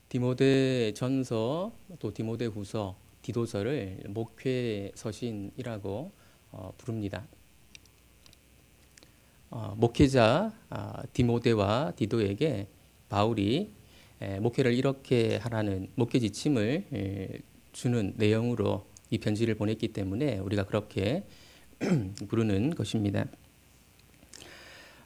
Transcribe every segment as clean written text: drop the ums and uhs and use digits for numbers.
디모데 전서 또 디모데 후서 디도서를 목회 서신이라고 부릅니다. 목회자 디모데와 디도에게 바울이 목회를 이렇게 하라는 목회 지침을 주는 내용으로 이 편지를 보냈기 때문에 우리가 그렇게 부르는 것입니다.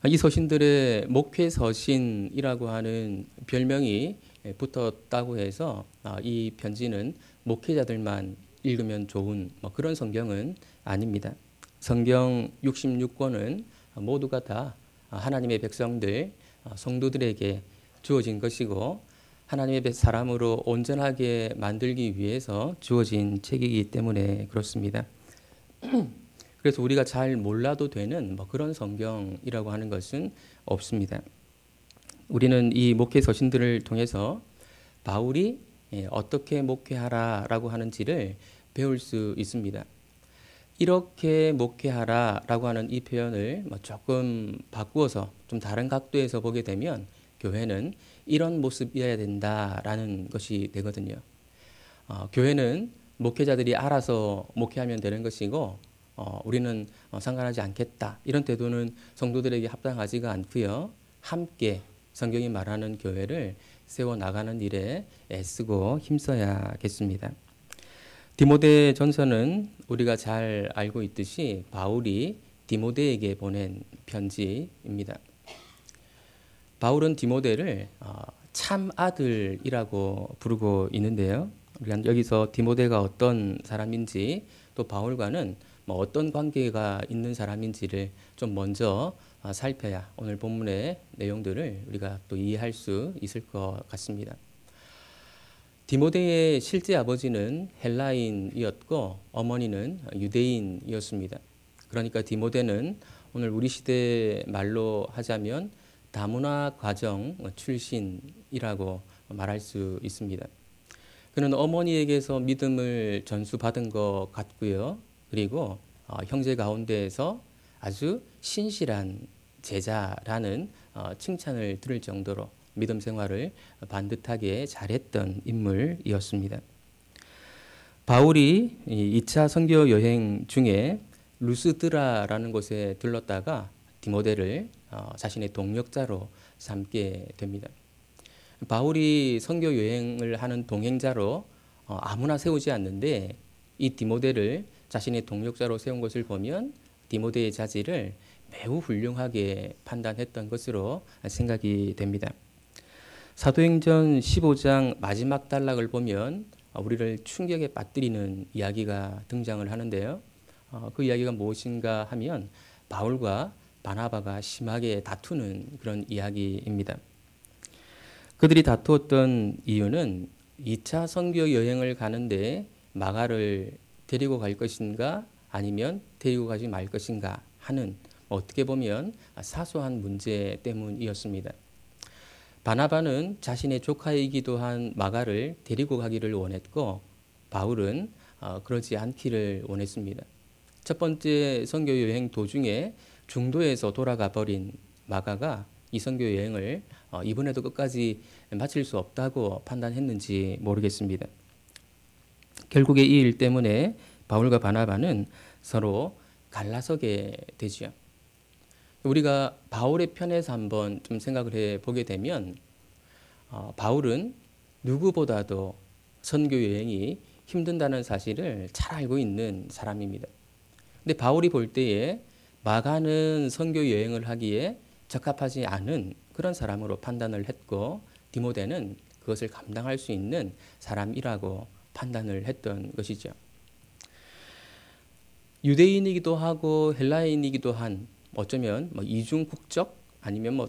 이 서신들의 목회 서신이라고 하는 별명이 붙었다고 해서 이 편지는 목회자들만 읽으면 좋은 그런 성경은 아닙니다. 성경 66권은 모두가 다 하나님의 백성들, 성도들에게 주어진 것이고 하나님의 사람으로 온전하게 만들기 위해서 주어진 책이기 때문에 그렇습니다. 그래서 우리가 잘 몰라도 되는 그런 성경이라고 하는 것은 없습니다. 우리는 이 목회 서신들을 통해서 바울이 어떻게 목회하라라고 하는지를 배울 수 있습니다. 이렇게 목회하라라고 하는 이 표현을 조금 바꾸어서 좀 다른 각도에서 보게 되면 교회는 이런 모습이어야 된다라는 것이 되거든요. 교회는 목회자들이 알아서 목회하면 되는 것이고 우리는 상관하지 않겠다. 이런 태도는 성도들에게 합당하지가 않고요. 함께 성경이 말하는 교회를 세워나가는 일에 애쓰고 힘써야겠습니다. 디모데 전서는 우리가 잘 알고 있듯이 바울이 디모데에게 보낸 편지입니다. 바울은 디모데를 참 아들이라고 부르고 있는데요. 우리가 여기서 디모데가 어떤 사람인지 또 바울과는 어떤 관계가 있는 사람인지를 좀 먼저 살펴야 오늘 본문의 내용들을 우리가 또 이해할 수 있을 것 같습니다. 디모데의 실제 아버지는 헬라인이었고 어머니는 유대인이었습니다. 그러니까 디모데는 오늘 우리 시대 말로 하자면 다문화 가정 출신이라고 말할 수 있습니다. 그는 어머니에게서 믿음을 전수받은 것 같고요. 그리고 형제 가운데에서 아주 신실한 제자라는 칭찬을 들을 정도로 믿음 생활을 반듯하게 잘했던 인물이었습니다. 바울이 2차 선교 여행 중에 루스드라라는 곳에 들렀다가 디모데를 자신의 동역자로 삼게 됩니다. 바울이 선교 여행을 하는 동행자로 아무나 세우지 않는데 이 디모데를 자신의 동역자로 세운 것을 보면 디모데의 자질을 매우 훌륭하게 판단했던 것으로 생각이 됩니다. 사도행전 15장 마지막 단락을 보면 우리를 충격에 빠뜨리는 이야기가 등장을 하는데요. 그 이야기가 무엇인가 하면 바울과 바나바가 심하게 다투는 그런 이야기입니다. 그들이 다투었던 이유는 2차 선교 여행을 가는데 마가를 데리고 갈 것인가 아니면 데리고 가지 말 것인가 하는 어떻게 보면 사소한 문제 때문이었습니다. 바나바는 자신의 조카이기도 한 마가를 데리고 가기를 원했고 바울은 그러지 않기를 원했습니다. 첫 번째 선교 여행 도중에 중도에서 돌아가 버린 마가가 이 선교 여행을 이번에도 끝까지 마칠 수 없다고 판단했는지 모르겠습니다. 결국에 이 일 때문에 바울과 바나바는 서로 갈라서게 되죠. 우리가 바울의 편에서 한번 좀 생각을 해보게 되면 바울은 누구보다도 선교 여행이 힘든다는 사실을 잘 알고 있는 사람입니다. 근데 바울이 볼 때에 마가는 선교 여행을 하기에 적합하지 않은 그런 사람으로 판단을 했고 디모데는 그것을 감당할 수 있는 사람이라고 판단을 했던 것이죠. 유대인이기도 하고 헬라인이기도 한 어쩌면 이중 국적 아니면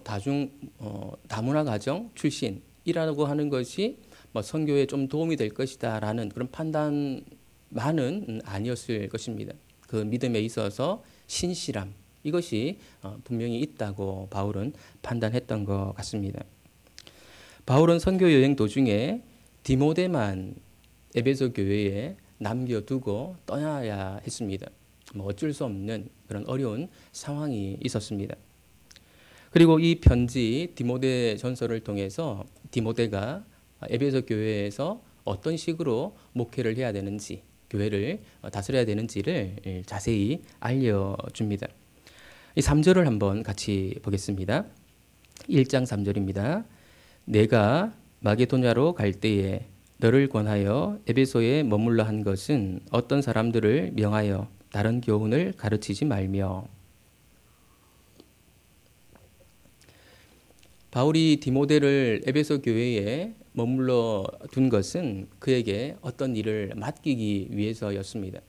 다문화 가정 출신이라고 하는 것이 선교에 좀 도움이 될 것이다라는 그런 판단만은 아니었을 것입니다. 그 믿음에 있어서 신실함 이것이 분명히 있다고 바울은 판단했던 것 같습니다. 바울은 선교 여행 도중에 디모데만 에베소 교회에 남겨두고 떠나야 했습니다. 어쩔 수 없는 그런 어려운 상황이 있었습니다. 그리고 이 편지 디모데 전서를 통해서 디모데가 에베소 교회에서 어떤 식으로 목회를 해야 되는지, 교회를 다스려야 되는지를 자세히 알려줍니다. 이 3절을 한번 같이 보겠습니다. 1장 3절입니다. 내가 마게도냐로 갈 때에 너를 권하여 에베소에 머물러 한 것은 어떤 사람들을 명하여 다른 교훈을 가르치지 말며. 바울이 디모데를 에베소 교회에 머물러 둔 것은 그에게 어떤 일을 맡기기 위해서였습니다.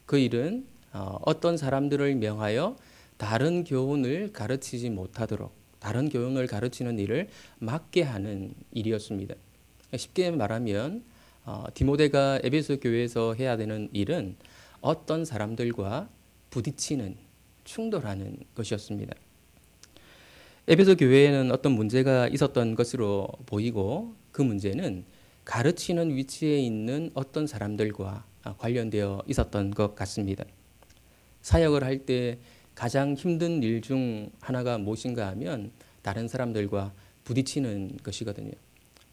그 일은 어떤 사람들을 명하여 다른 교훈을 가르치지 못하도록 다른 교훈을 가르치는 일을 맡게 하는 일이었습니다. 쉽게 말하면 디모데가 에베소 교회에서 해야 되는 일은 어떤 사람들과 부딪히는, 충돌하는 것이었습니다. 에베소 교회에는 어떤 문제가 있었던 것으로 보이고 그 문제는 가르치는 위치에 있는 어떤 사람들과 관련되어 있었던 것 같습니다. 사역을 할 때 가장 힘든 일 중 하나가 무엇인가 하면 다른 사람들과 부딪히는 것이거든요.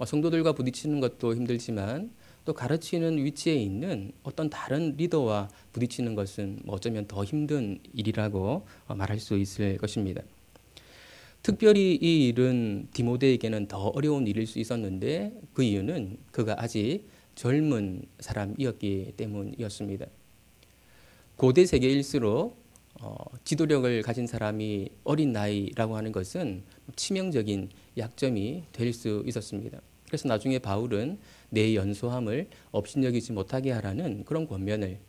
성도들과 부딪히는 것도 힘들지만 또 가르치는 위치에 있는 어떤 다른 리더와 부딪히는 것은 어쩌면 더 힘든 일이라고 말할 수 있을 것입니다. 특별히 이 일은 디모데에게는 더 어려운 일일 수 있었는데 그 이유는 그가 아직 젊은 사람이었기 때문이었습니다. 고대 세계일수록 지도력을 가진 사람이 어린 나이라고 하는 것은 치명적인 약점이 될 수 있었습니다. 그래서 나중에 바울은 내 연소함을 업신여기지 못하게 하라는 그런 권면을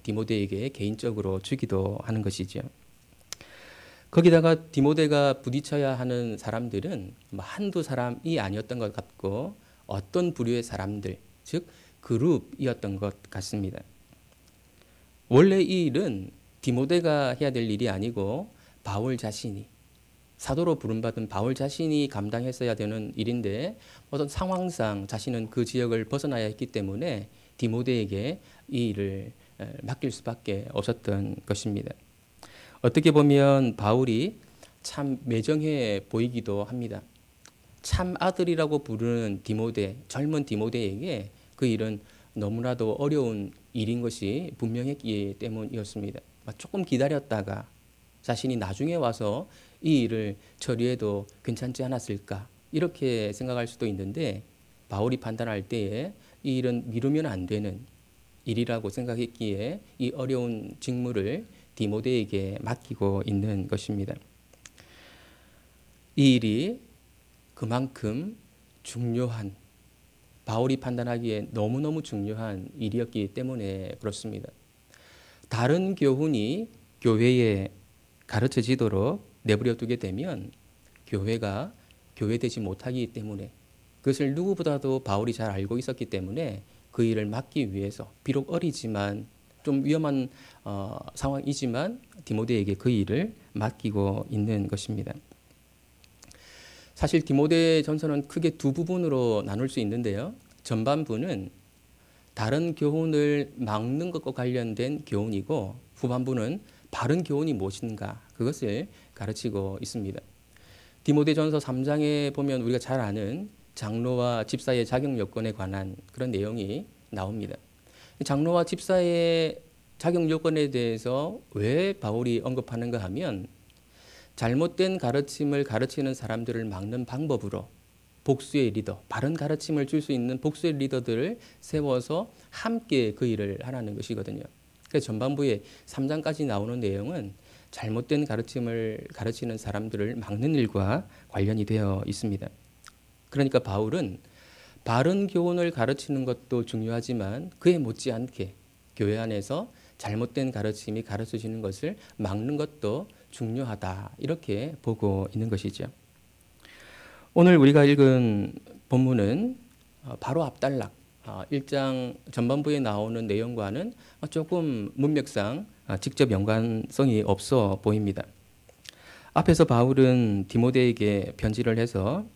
디모데에게 개인적으로 주기도 하는 것이죠. 거기다가 디모데가 부딪혀야 하는 사람들은 한두 사람이 아니었던 것 같고 어떤 부류의 사람들, 즉 그룹이었던 것 같습니다. 원래 이 일은 디모데가 해야 될 일이 아니고 바울 자신이, 사도로 부름받은 바울 자신이 감당했어야 되는 일인데 어떤 상황상 자신은 그 지역을 벗어나야 했기 때문에 디모데에게 이 일을 맡길 수밖에 없었던 것입니다. 어떻게 보면 바울이 참 매정해 보이기도 합니다. 참 아들이라고 부르는 디모데, 젊은 디모데에게 그 일은 너무나도 어려운 일인 것이 분명했기 때문이었습니다. 조금 기다렸다가 자신이 나중에 와서 이 일을 처리해도 괜찮지 않았을까 이렇게 생각할 수도 있는데 바울이 판단할 때에 이 일은 미루면 안 되는 일이라고 생각했기에 이 어려운 직무를 디모데에게 맡기고 있는 것입니다. 이 일이 그만큼 중요한, 바울이 판단하기에 너무너무 중요한 일이었기 때문에 그렇습니다. 다른 교훈이 교회에 가르쳐지도록 내버려 두게 되면 교회가 교회되지 못하기 때문에 그것을 누구보다도 바울이 잘 알고 있었기 때문에 그 일을 맡기 위해서 비록 어리지만 좀 위험한 상황이지만 디모데에게 그 일을 맡기고 있는 것입니다. 사실 디모데 전서는 크게 두 부분으로 나눌 수 있는데요. 전반부는 다른 교훈을 막는 것과 관련된 교훈이고 후반부는 바른 교훈이 무엇인가 그것을 가르치고 있습니다. 디모데전서 3장에 보면 우리가 잘 아는 장로와 집사의 자격 요건에 관한 그런 내용이 나옵니다. 장로와 집사의 자격 요건에 대해서 왜 바울이 언급하는가 하면 잘못된 가르침을 가르치는 사람들을 막는 방법으로 복수의 리더, 바른 가르침을 줄 수 있는 복수의 리더들을 세워서 함께 그 일을 하라는 것이거든요. 그래서 전반부에 3장까지 나오는 내용은 잘못된 가르침을 가르치는 사람들을 막는 일과 관련이 되어 있습니다. 그러니까 바울은 바른 교훈을 가르치는 것도 중요하지만 그에 못지않게 교회 안에서 잘못된 가르침이 가르쳐지는 것을 막는 것도 중요하다 이렇게 보고 있는 것이죠. 오늘 우리가 읽은 본문은 바로 앞단락 1장 전반부에 나오는 내용과는 조금 문맥상 직접 연관성이 없어 보입니다. 앞에서 바울은 디모데에게 편지를 해서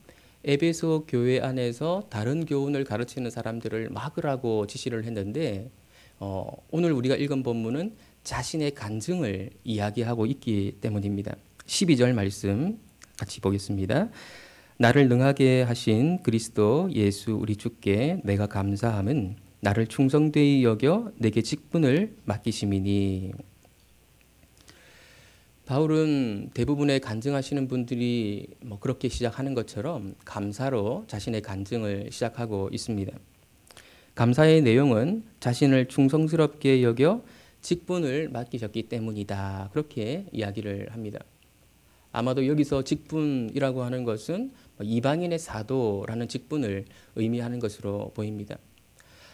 에베소 교회 안에서 다른 교훈을 가르치는 사람들을 막으라고 지시를 했는데 오늘 우리가 읽은 본문은 자신의 간증을 이야기하고 있기 때문입니다. 12절 말씀 같이 보겠습니다. 나를 능하게 하신 그리스도 예수 우리 주께 내가 감사함은 나를 충성되이 여겨 내게 직분을 맡기심이니. 바울은 대부분의 간증하시는 분들이 그렇게 시작하는 것처럼 감사로 자신의 간증을 시작하고 있습니다. 감사의 내용은 자신을 충성스럽게 여겨 직분을 맡기셨기 때문이다. 그렇게 이야기를 합니다. 아마도 여기서 직분이라고 하는 것은 이방인의 사도라는 직분을 의미하는 것으로 보입니다.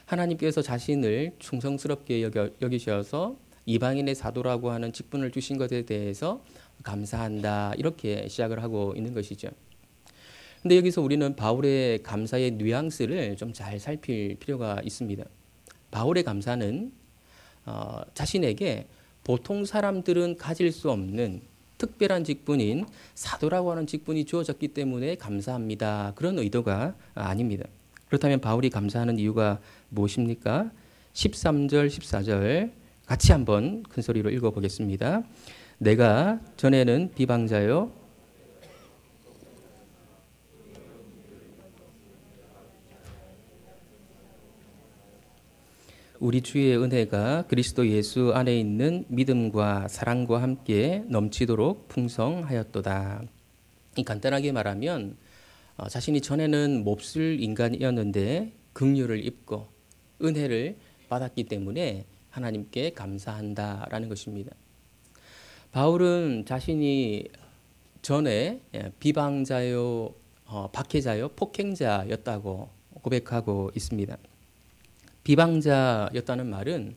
하나님께서 자신을 충성스럽게 여기셔서 이방인의 사도라고 하는 직분을 주신 것에 대해서 감사한다. 이렇게 시작을 하고 있는 것이죠. 근데 여기서 우리는 바울의 감사의 뉘앙스를 좀 잘 살필 필요가 있습니다. 바울의 감사는 자신에게 보통 사람들은 가질 수 없는 특별한 직분인 사도라고 하는 직분이 주어졌기 때문에 감사합니다. 그런 의도가 아닙니다. 그렇다면 바울이 감사하는 이유가 무엇입니까? 13절, 14절 같이 한번 큰 소리로 읽어보겠습니다. 내가 전에는 비방자요 우리 주의 은혜가 그리스도 예수 안에 있는 믿음과 사랑과 함께 넘치도록 풍성하였도다. 간단하게 말하면 자신이 전에는 몹쓸 인간이었는데 긍휼을 입고 은혜를 받았기 때문에 하나님께 감사한다라는 것입니다. 바울은 자신이 전에 비방자요, 박해자요, 폭행자였다고 고백하고 있습니다. 비방자였다는 말은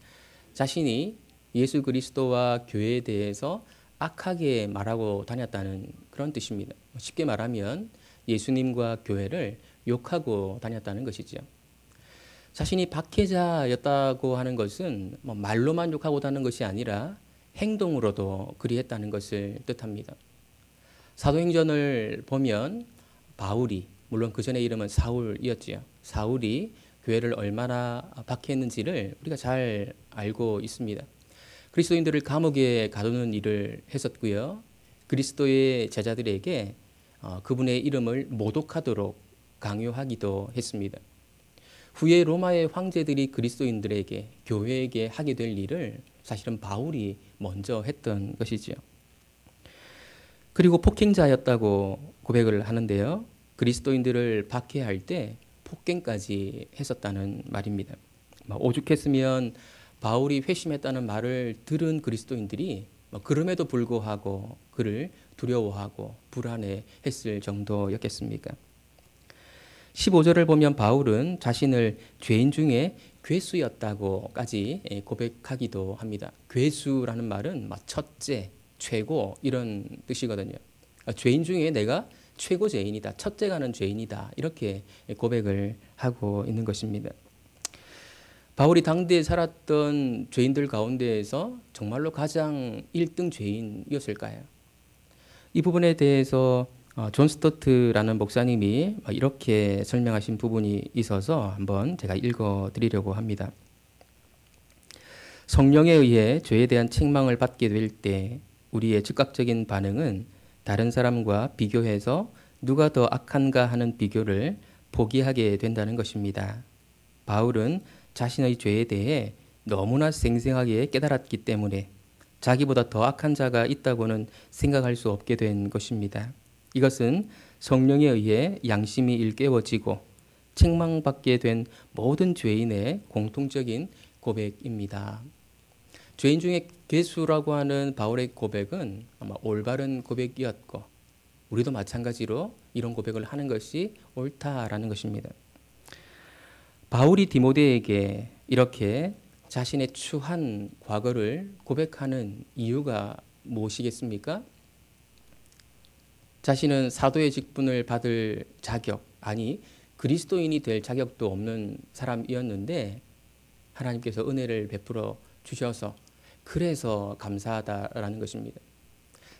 자신이 예수 그리스도와 교회에 대해서 악하게 말하고 다녔다는 그런 뜻입니다. 쉽게 말하면 예수님과 교회를 욕하고 다녔다는 것이죠. 자신이 박해자였다고 하는 것은 말로만 욕하고 다니는 것이 아니라 행동으로도 그리했다는 것을 뜻합니다. 사도행전을 보면 바울이, 물론 그 전에 이름은 사울이었지요. 사울이 교회를 얼마나 박해했는지를 우리가 잘 알고 있습니다. 그리스도인들을 감옥에 가두는 일을 했었고요. 그리스도의 제자들에게 그분의 이름을 모독하도록 강요하기도 했습니다. 후에 로마의 황제들이 그리스도인들에게, 교회에게 하게 될 일을 사실은 바울이 먼저 했던 것이지요. 그리고 폭행자였다고 고백을 하는데요. 그리스도인들을 박해할 때 폭행까지 했었다는 말입니다. 오죽했으면 바울이 회심했다는 말을 들은 그리스도인들이 그럼에도 불구하고 그를 두려워하고 불안해했을 정도였겠습니까? 15절을 보면 바울은 자신을 죄인 중에 괴수였다고까지 고백하기도 합니다. 괴수라는 말은 첫째, 최고 이런 뜻이거든요. 죄인 중에 내가 최고 죄인이다, 첫째가는 죄인이다 이렇게 고백을 하고 있는 것입니다. 바울이 당대에 살았던 죄인들 가운데에서 정말로 가장 1등 죄인이었을까요? 이 부분에 대해서 존 스토트라는 목사님이 이렇게 설명하신 부분이 있어서 한번 제가 읽어드리려고 합니다. 성령에 의해 죄에 대한 책망을 받게 될 때 우리의 즉각적인 반응은 다른 사람과 비교해서 누가 더 악한가 하는 비교를 포기하게 된다는 것입니다. 바울은 자신의 죄에 대해 너무나 생생하게 깨달았기 때문에 자기보다 더 악한 자가 있다고는 생각할 수 없게 된 것입니다. 이것은 성령에 의해 양심이 일깨워지고 책망받게 된 모든 죄인의 공통적인 고백입니다. 죄인 중에 괴수라고 하는 바울의 고백은 아마 올바른 고백이었고 우리도 마찬가지로 이런 고백을 하는 것이 옳다라는 것입니다. 바울이 디모데에게 이렇게 자신의 추한 과거를 고백하는 이유가 무엇이겠습니까? 자신은 사도의 직분을 받을 자격, 아니 그리스도인이 될 자격도 없는 사람이었는데 하나님께서 은혜를 베풀어 주셔서 그래서 감사하다라는 것입니다.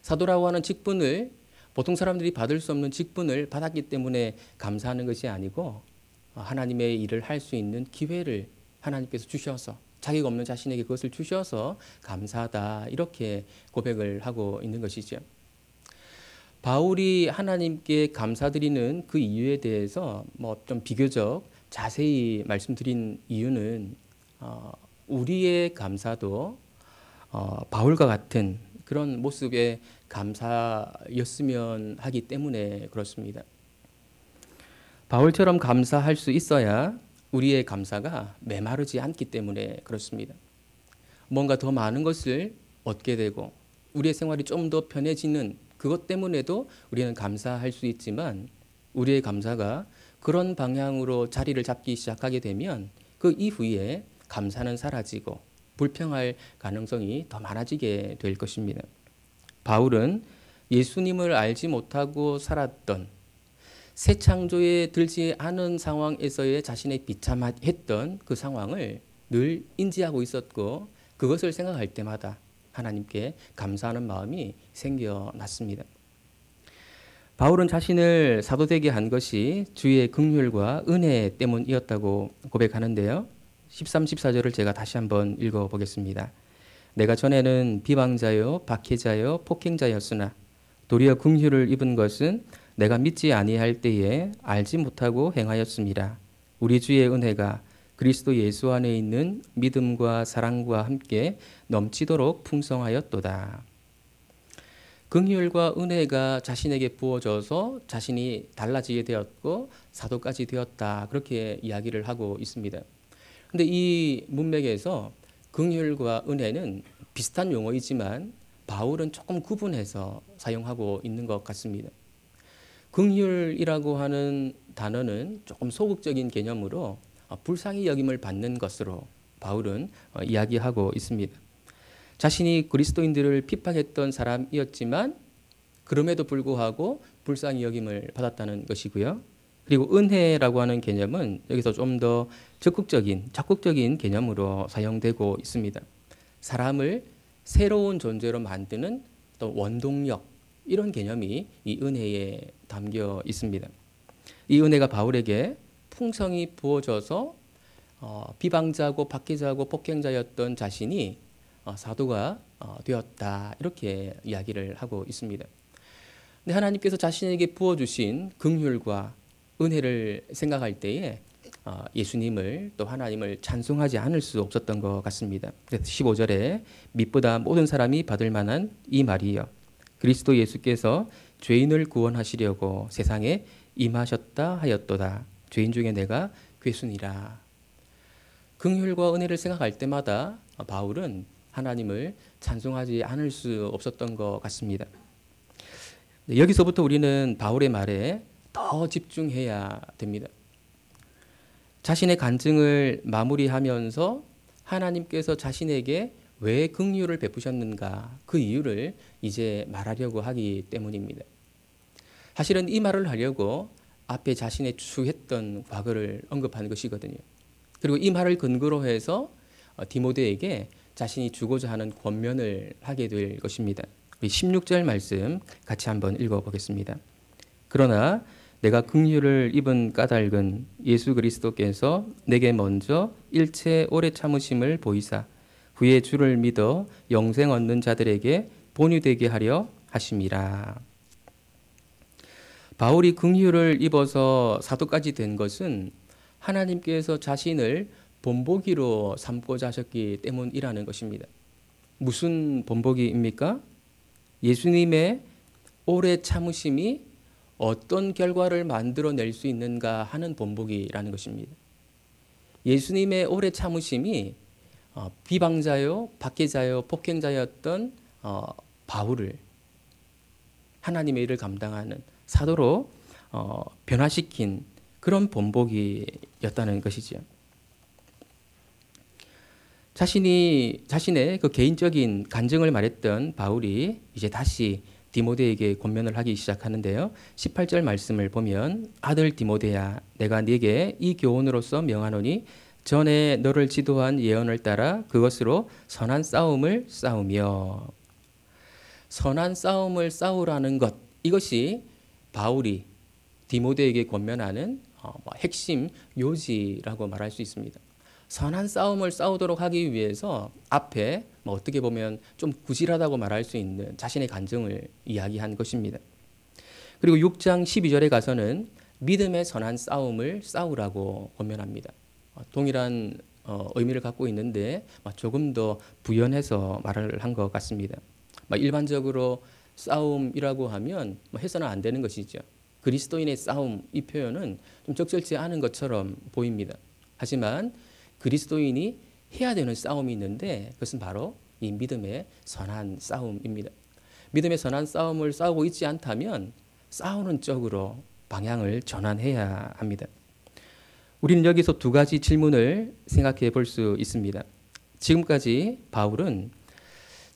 사도라고 하는 직분을 보통 사람들이 받을 수 없는 직분을 받았기 때문에 감사하는 것이 아니고 하나님의 일을 할 수 있는 기회를 하나님께서 주셔서 자격 없는 자신에게 그것을 주셔서 감사하다 이렇게 고백을 하고 있는 것이죠. 바울이 하나님께 감사드리는 그 이유에 대해서 뭐 좀 비교적 자세히 말씀드린 이유는 우리의 감사도 바울과 같은 그런 모습의 감사였으면 하기 때문에 그렇습니다. 바울처럼 감사할 수 있어야 우리의 감사가 메마르지 않기 때문에 그렇습니다. 뭔가 더 많은 것을 얻게 되고 우리의 생활이 좀 더 편해지는 그것 때문에도 우리는 감사할 수 있지만 우리의 감사가 그런 방향으로 자리를 잡기 시작하게 되면 그 이후에 감사는 사라지고 불평할 가능성이 더 많아지게 될 것입니다. 바울은 예수님을 알지 못하고 살았던 새 창조에 들지 않은 상황에서의 자신의 비참했던 그 상황을 늘 인지하고 있었고 그것을 생각할 때마다 하나님께 감사하는 마음이 생겨났습니다. 바울은 자신을 사도되게 한 것이 주의 긍휼과 은혜 때문이었다고 고백하는데요. 13, 14절을 제가 다시 한번 읽어보겠습니다. 내가 전에는 비방자요 박해자요 폭행자였으나 도리어 긍휼을 입은 것은 내가 믿지 아니할 때에 알지 못하고 행하였습니다. 우리 주의 은혜가 그리스도 예수 안에 있는 믿음과 사랑과 함께 넘치도록 풍성하였도다. 긍휼과 은혜가 자신에게 부어져서 자신이 달라지게 되었고 사도까지 되었다. 그렇게 이야기를 하고 있습니다. 그런데 이 문맥에서 긍휼과 은혜는 비슷한 용어이지만 바울은 조금 구분해서 사용하고 있는 것 같습니다. 긍휼이라고 하는 단어는 조금 소극적인 개념으로 불쌍히 여김을 받는 것으로 바울은 이야기하고 있습니다. 자신이 그리스도인들을 핍박했던 사람이었지만 그럼에도 불구하고 불쌍히 여김을 받았다는 것이고요. 그리고 은혜라고 하는 개념은 여기서 좀 더 적극적인 개념으로 사용되고 있습니다. 사람을 새로운 존재로 만드는 또 원동력 이런 개념이 이 은혜에 담겨 있습니다. 이 은혜가 바울에게 풍성히 부어져서 비방자고 박해자고 폭행자였던 자신이 사도가 되었다 이렇게 이야기를 하고 있습니다. 근데 하나님께서 자신에게 부어주신 긍휼과 은혜를 생각할 때에 예수님을 또 하나님을 찬송하지 않을 수 없었던 것 같습니다. 그래서 15절에 mit보다 모든 사람이 받을 만한 이 말이요 그리스도 예수께서 죄인을 구원하시려고 세상에 임하셨다 하였도다. 죄인 중에 내가 괴순이라. 긍휼과 은혜를 생각할 때마다 바울은 하나님을 찬송하지 않을 수 없었던 것 같습니다. 여기서부터 우리는 바울의 말에 더 집중해야 됩니다. 자신의 간증을 마무리하면서 하나님께서 자신에게 왜 긍휼을 베푸셨는가 그 이유를 이제 말하려고 하기 때문입니다. 사실은 이 말을 하려고 앞에 자신의 추했던 과거를 언급하는 것이거든요. 그리고 이 말을 근거로 해서 디모데에게 자신이 주고자 하는 권면을 하게 될 것입니다. 16절 말씀 같이 한번 읽어보겠습니다. 그러나 내가 긍휼을 입은 까닭은 예수 그리스도께서 내게 먼저 일체 오래 참으심을 보이사 후에 주를 믿어 영생 얻는 자들에게 본이 되게 하려 하심이라. 바울이 긍휼을 입어서 사도까지 된 것은 하나님께서 자신을 본보기로 삼고자 하셨기 때문이라는 것입니다. 무슨 본보기입니까? 예수님의 오래 참으심이 어떤 결과를 만들어낼 수 있는가 하는 본보기라는 것입니다. 예수님의 오래 참으심이 비방자요, 박해자요, 폭행자였던 바울을 하나님의 일을 감당하는 사도로 변화시킨 그런 본보기였다는 것이죠. 자신의 그 개인적인 간증을 말했던 바울이 이제 다시 디모데에게 권면을 하기 시작하는데요. 18절 말씀을 보면 아들 디모데야 내가 네게 이 교훈으로서 명하노니 전에 너를 지도한 예언을 따라 그것으로 선한 싸움을 싸우며 선한 싸움을 싸우라는 것 이것이 바울이 디모데에게 권면하는 핵심 요지라고 말할 수 있습니다. 선한 싸움을 싸우도록 하기 위해서 앞에 어떻게 보면 좀 구질하다고 말할 수 있는 자신의 간증을 이야기한 것입니다. 그리고 6장 12절에 가서는 믿음의 선한 싸움을 싸우라고 권면합니다. 동일한 의미를 갖고 있는데 조금 더 부연해서 말을 한 것 같습니다. 일반적으로 싸움이라고 하면 해서는 안 되는 것이죠. 그리스도인의 싸움, 이 표현은 좀 적절치 않은 것처럼 보입니다. 하지만 그리스도인이 해야 되는 싸움이 있는데 그것은 바로 이 믿음의 선한 싸움입니다. 믿음의 선한 싸움을 싸우고 있지 않다면 싸우는 쪽으로 방향을 전환해야 합니다. 우리는 여기서 두 가지 질문을 생각해 볼 수 있습니다. 지금까지 바울은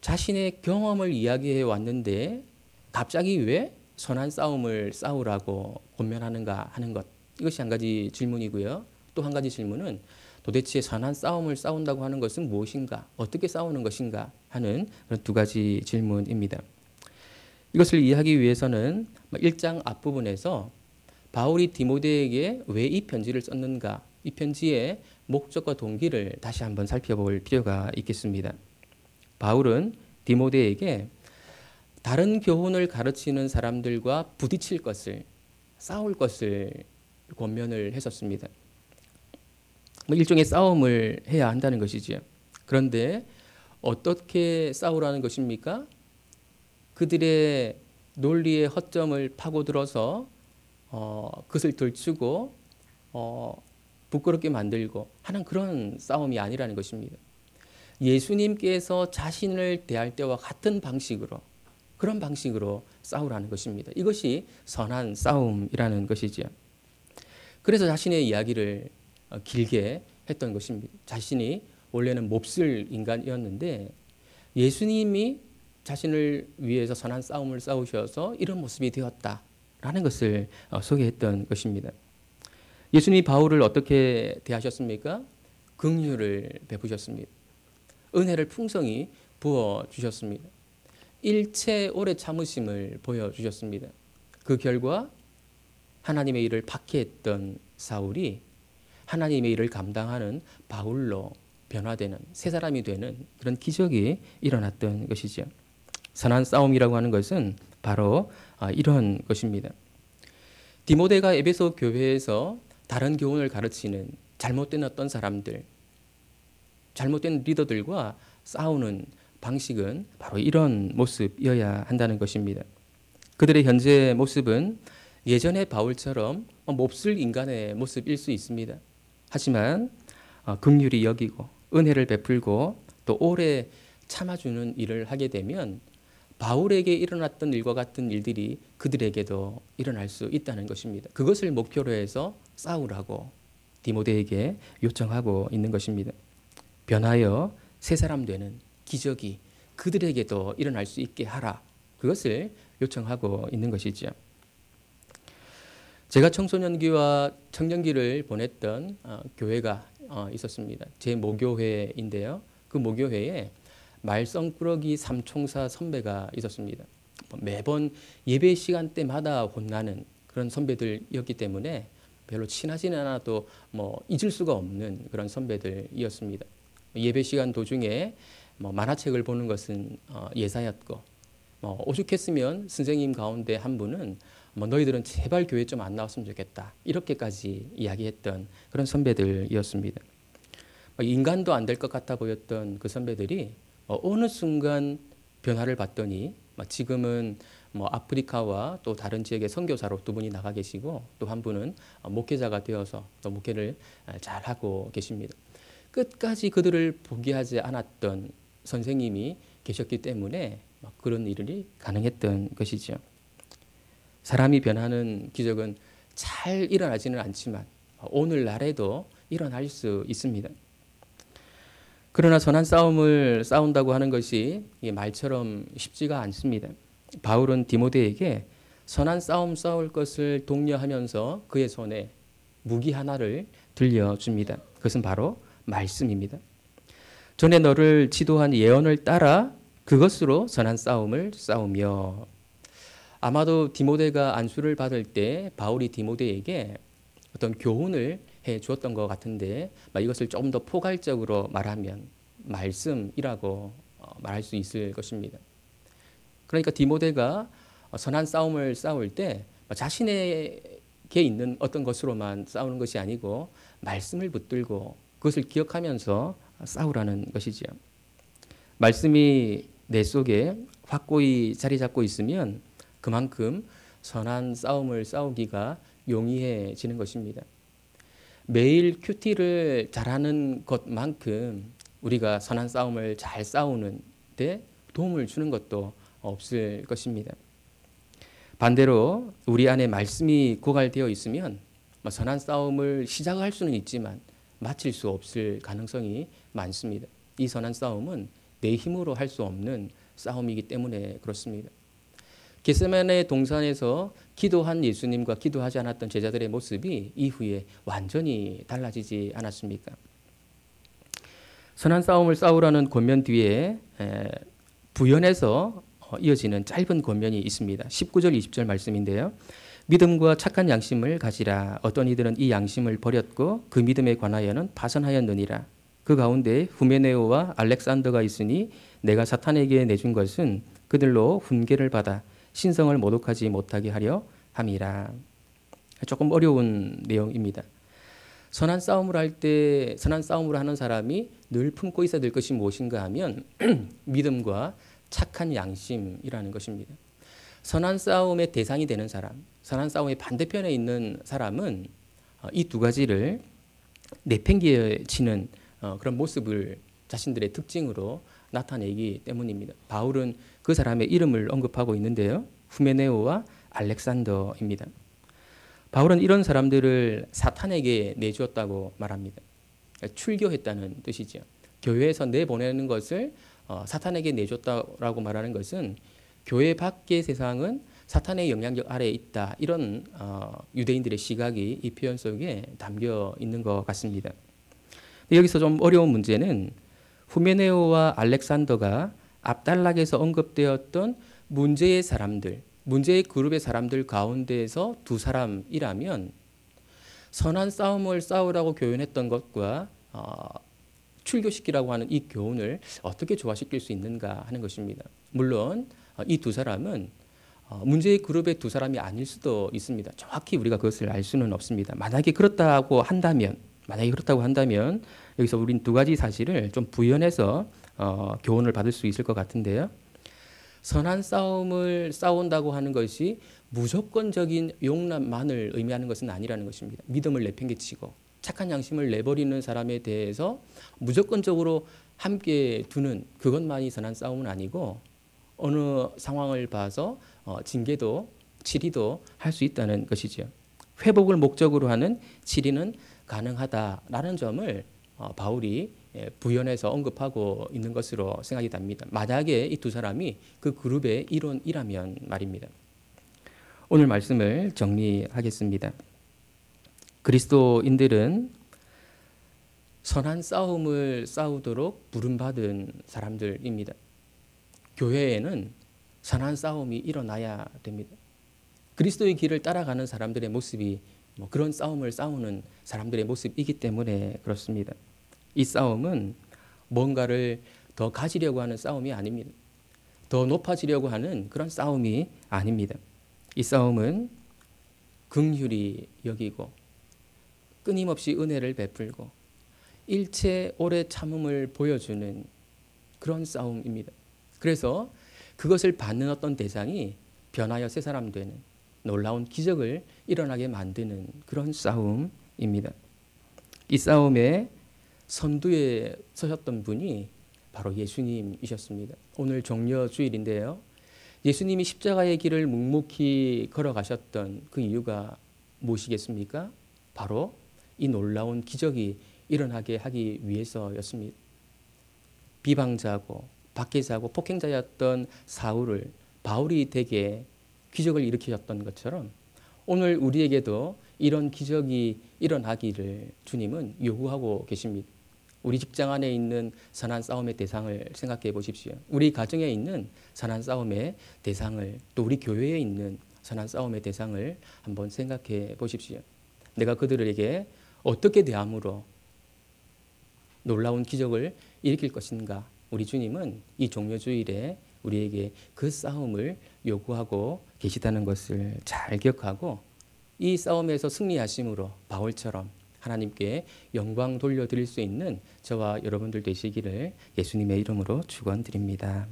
자신의 경험을 이야기해 왔는데 갑자기 왜 선한 싸움을 싸우라고 권면하는가 하는 것, 이것이 한 가지 질문이고요. 또 한 가지 질문은 도대체 선한 싸움을 싸운다고 하는 것은 무엇인가, 어떻게 싸우는 것인가 하는 그런 두 가지 질문입니다. 이것을 이해하기 위해서는 1장 앞부분에서 바울이 디모데에게 왜 이 편지를 썼는가, 이 편지의 목적과 동기를 다시 한번 살펴볼 필요가 있겠습니다. 바울은 디모데에게 다른 교훈을 가르치는 사람들과 부딪힐 것을, 싸울 것을 권면을 했었습니다. 일종의 싸움을 해야 한다는 것이지요. 그런데 어떻게 싸우라는 것입니까? 그들의 논리의 허점을 파고들어서 그것을 들추고 부끄럽게 만들고 하는 그런 싸움이 아니라는 것입니다. 예수님께서 자신을 대할 때와 같은 방식으로, 그런 방식으로 싸우라는 것입니다. 이것이 선한 싸움이라는 것이죠. 그래서 자신의 이야기를 길게 했던 것입니다. 자신이 원래는 몹쓸 인간이었는데 예수님이 자신을 위해서 선한 싸움을 싸우셔서 이런 모습이 되었다라는 것을 소개했던 것입니다. 예수님이 바울을 어떻게 대하셨습니까? 긍휼을 베푸셨습니다. 은혜를 풍성히 부어주셨습니다. 일체 오래 참으심을 보여주셨습니다. 그 결과 하나님의 일을 박해했던 사울이 하나님의 일을 감당하는 바울로 변화되는, 새 사람이 되는 그런 기적이 일어났던 것이죠. 선한 싸움이라고 하는 것은 바로 이런 것입니다. 디모데가 에베소 교회에서 다른 교훈을 가르치는 잘못된 어떤 사람들, 잘못된 리더들과 싸우는 방식은 바로 이런 모습이어야 한다는 것입니다. 그들의 현재 모습은 예전의 바울처럼 몹쓸 인간의 모습일 수 있습니다. 하지만 긍휼히 여기고 은혜를 베풀고 또 오래 참아주는 일을 하게 되면 바울에게 일어났던 일과 같은 일들이 그들에게도 일어날 수 있다는 것입니다. 그것을 목표로 해서 싸우라고 디모데에게 요청하고 있는 것입니다. 변하여 새 사람 되는 기적이 그들에게도 일어날 수 있게 하라. 그것을 요청하고 있는 것이죠. 제가 청소년기와 청년기를 보냈던 교회가 있었습니다. 제 모교회인데요. 그 모교회에 말썽꾸러기 삼총사 선배가 있었습니다. 매번 예배 시간대마다 혼나는 그런 선배들이었기 때문에 별로 친하지는 않아도 잊을 수가 없는 그런 선배들이었습니다. 예배 시간 도중에 만화책을 보는 것은 예사였고, 오죽했으면 선생님 가운데 한 분은 너희들은 제발 교회 좀 안 나왔으면 좋겠다, 이렇게까지 이야기했던 그런 선배들이었습니다. 인간도 안 될 것 같아 보였던 그 선배들이 어느 순간 변화를 봤더니 지금은 아프리카와 또 다른 지역의 선교사로 두 분이 나가 계시고 또 한 분은 목회자가 되어서 또 목회를 잘 하고 계십니다. 끝까지 그들을 포기하지 않았던 선생님이 계셨기 때문에 그런 일이 가능했던 것이죠. 사람이 변하는 기적은 잘 일어나지는 않지만 오늘날에도 일어날 수 있습니다. 그러나 선한 싸움을 싸운다고 하는 것이 말처럼 쉽지가 않습니다. 바울은 디모데에게 선한 싸움 싸울 것을 독려하면서 그의 손에 무기 하나를 들려줍니다. 그것은 바로 말씀입니다. 전에 너를 지도한 예언을 따라 그것으로 선한 싸움을 싸우며. 아마도 디모데가 안수를 받을 때 바울이 디모데에게 어떤 교훈을 해 주었던 것 같은데 이것을 조금 더 포괄적으로 말하면 말씀이라고 말할 수 있을 것입니다. 그러니까 디모데가 선한 싸움을 싸울 때 자신에게 있는 어떤 것으로만 싸우는 것이 아니고 말씀을 붙들고 그것을 기억하면서 싸우라는 것이지요. 말씀이 내 속에 확고히 자리 잡고 있으면 그만큼 선한 싸움을 싸우기가 용이해지는 것입니다. 매일 큐티를 잘하는 것만큼 우리가 선한 싸움을 잘 싸우는 데 도움을 주는 것도 없을 것입니다. 반대로 우리 안에 말씀이 고갈되어 있으면 선한 싸움을 시작할 수는 있지만 마칠 수 없을 가능성이 많습니다. 이 선한 싸움은 내 힘으로 할 수 없는 싸움이기 때문에 그렇습니다. 겟세마네 동산에서 기도한 예수님과 기도하지 않았던 제자들의 모습이 이후에 완전히 달라지지 않았습니까? 선한 싸움을 싸우라는 권면 뒤에 부연해서 이어지는 짧은 권면이 있습니다. 19절 20절 말씀인데요. 믿음과 착한 양심을 가지라. 어떤 이들은 이 양심을 버렸고 그 믿음에 관하여는 파선하였느니라. 그 가운데 후메네오와 알렉산더가 있으니 내가 사탄에게 내준 것은 그들로 훈계를 받아 신성을 모독하지 못하게 하려 함이라. 조금 어려운 내용입니다. 선한 싸움을 할 때 선한 싸움을 하는 사람이 늘 품고 있어야 될 것이 무엇인가 하면 믿음과 착한 양심이라는 것입니다. 선한 싸움의 대상이 되는 사람, 선한 싸움의 반대편에 있는 사람은 이 두 가지를 내팽개치는 그런 모습을 자신들의 특징으로 나타내기 때문입니다. 바울은 그 사람의 이름을 언급하고 있는데요. 후메네오와 알렉산더입니다. 바울은 이런 사람들을 사탄에게 내주었다고 말합니다. 출교했다는 뜻이죠. 교회에서 내보내는 것을 사탄에게 내줬다라고 말하는 것은 교회 밖의 세상은 사탄의 영향력 아래에 있다. 이런 유대인들의 시각이 이 표현 속에 담겨 있는 것 같습니다. 여기서 좀 어려운 문제는 후메네오와 알렉산더가 앞단락에서 언급되었던 문제의 사람들, 문제의 그룹의 사람들 가운데에서 두 사람이라면 선한 싸움을 싸우라고 교훈했던 것과 출교시키라고 하는 이 교훈을 어떻게 조화시킬 수 있는가 하는 것입니다. 물론 이 두 사람은 문제의 그룹의 두 사람이 아닐 수도 있습니다. 정확히 우리가 그것을 알 수는 없습니다. 만약에 그렇다고 한다면 여기서 우린 두 가지 사실을 좀 부연해서 교훈을 받을 수 있을 것 같은데요. 선한 싸움을 싸운다고 하는 것이 무조건적인 용납만을 의미하는 것은 아니라는 것입니다. 믿음을 내팽개치고 착한 양심을 내버리는 사람에 대해서 무조건적으로 함께 두는 그것만이 선한 싸움은 아니고 어느 상황을 봐서 징계도 치리도 할 수 있다는 것이죠. 회복을 목적으로 하는 치리는 가능하다라는 점을 바울이 부연해서 언급하고 있는 것으로 생각이 됩니다. 만약에 이 두 사람이 그 그룹의 일원이라면 말입니다. 오늘 말씀을 정리하겠습니다. 그리스도인들은 선한 싸움을 싸우도록 부름받은 사람들입니다. 교회에는 선한 싸움이 일어나야 됩니다. 그리스도의 길을 따라가는 사람들의 모습이 그런 싸움을 싸우는 사람들의 모습이기 때문에 그렇습니다. 이 싸움은 뭔가를 더 가지려고 하는 싸움이 아닙니다. 더 높아지려고 하는 그런 싸움이 아닙니다. 이 싸움은 긍휼히 여기고 끊임없이 은혜를 베풀고 일체 오래 참음을 보여주는 그런 싸움입니다. 그래서 그것을 받는 어떤 대상이 변하여 새 사람 되는 놀라운 기적을 일어나게 만드는 그런 싸움입니다. 이 싸움에 선두에 서셨던 분이 바로 예수님이셨습니다. 오늘 종려주일인데요. 예수님이 십자가의 길을 묵묵히 걸어가셨던 그 이유가 무엇이겠습니까? 바로 이 놀라운 기적이 일어나게 하기 위해서였습니다. 비방자고 박해자고 폭행자였던 사울을 바울이 되게 기적을 일으키셨던 것처럼 오늘 우리에게도 이런 기적이 일어나기를 주님은 요구하고 계십니다. 우리 직장 안에 있는 선한 싸움의 대상을 생각해 보십시오. 우리 가정에 있는 선한 싸움의 대상을, 또 우리 교회에 있는 선한 싸움의 대상을 한번 생각해 보십시오. 내가 그들에게 어떻게 대함으로 놀라운 기적을 일으킬 것인가? 우리 주님은 이 종려주일에 우리에게 그 싸움을 요구하고 계시다는 것을 잘 기억하고 이 싸움에서 승리하심으로 바울처럼 하나님께 영광 돌려드릴 수 있는 저와 여러분들 되시기를 예수님의 이름으로 축원드립니다.